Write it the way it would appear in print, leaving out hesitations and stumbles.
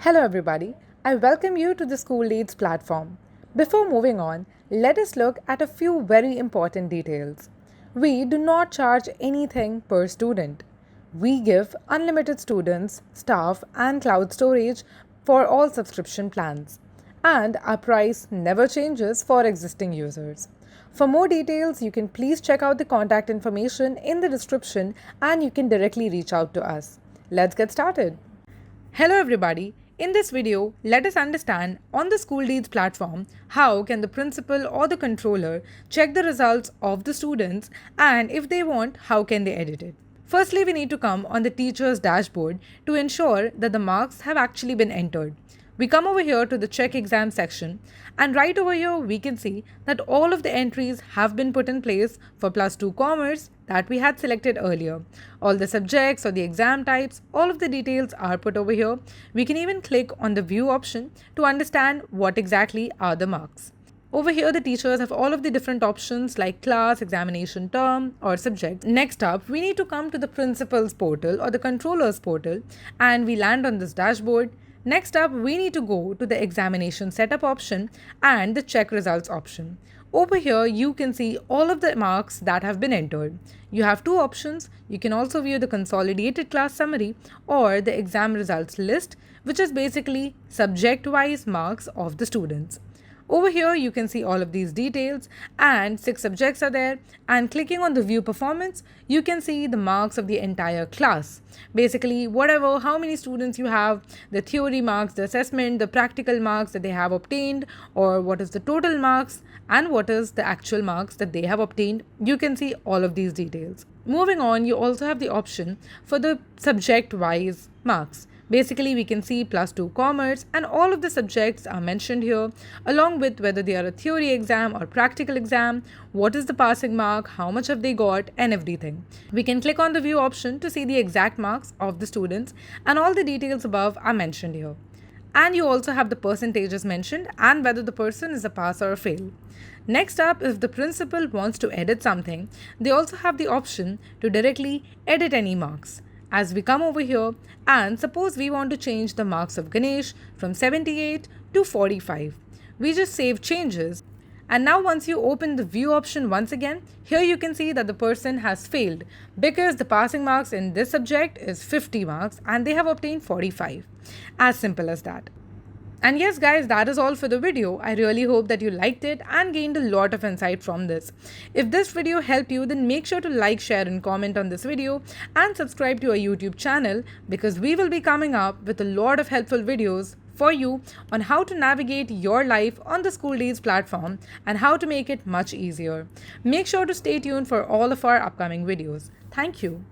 Hello everybody, I welcome you to the SchoolDeeds platform. Before moving on, let us look at a few very important details. We do not charge anything per student. We give unlimited students, staff and cloud storage for all subscription plans. And our price never changes for existing users. For more details, you can please check out the contact information in the description and you can directly reach out to us. Let's get started. Hello everybody. In this video, let us understand on the SchoolDeeds platform how can the principal or the controller check the results of the students, and if they want, how can they edit it. Firstly, we need to come on the teacher's dashboard to ensure that the marks have actually been entered. We come over here to the check exam section, and right over here we can see that all of the entries have been put in place for +2 commerce that we had selected earlier. All the subjects or the exam types, all of the details are put over here. We can even click on the view option to understand what exactly are the marks. Over here, the teachers have all of the different options like class, examination term, or subject. Next up, we need to come to the principal's portal or the controller's portal, and we land on this dashboard. Next up, we need to go to the examination setup option and the check results option. Over here, you can see all of the marks that have been entered. You have two options. You can also view the consolidated class summary or the exam results list, which is basically subject-wise marks of the students. Over here, you can see all of these details and 6 subjects are there, and clicking on the view performance, you can see the marks of the entire class. Basically, how many students you have, the theory marks, the assessment, the practical marks that they have obtained, or what is the total marks and what is the actual marks that they have obtained. You can see all of these details. Moving on, you also have the option for the subject-wise marks. Basically, we can see +2 commerce and all of the subjects are mentioned here, along with whether they are a theory exam or practical exam, what is the passing mark, how much have they got, and everything. We can click on the view option to see the exact marks of the students, and all the details above are mentioned here. And you also have the percentages mentioned and whether the person is a pass or a fail. Next up, if the principal wants to edit something, they also have the option to directly edit any marks. As we come over here, and suppose we want to change the marks of Ganesh from 78 to 45. We just save changes. And now once you open the view option once again, here you can see that the person has failed because the passing marks in this subject is 50 marks and they have obtained 45. As simple as that. And yes guys, that is all for the video. I really hope that you liked it and gained a lot of insight from this. If this video helped you, then make sure to like, share and comment on this video and subscribe to our YouTube channel, because we will be coming up with a lot of helpful videos for you on how to navigate your life on the SchoolDeeds platform and how to make it much easier. Make sure to stay tuned for all of our upcoming videos. Thank you.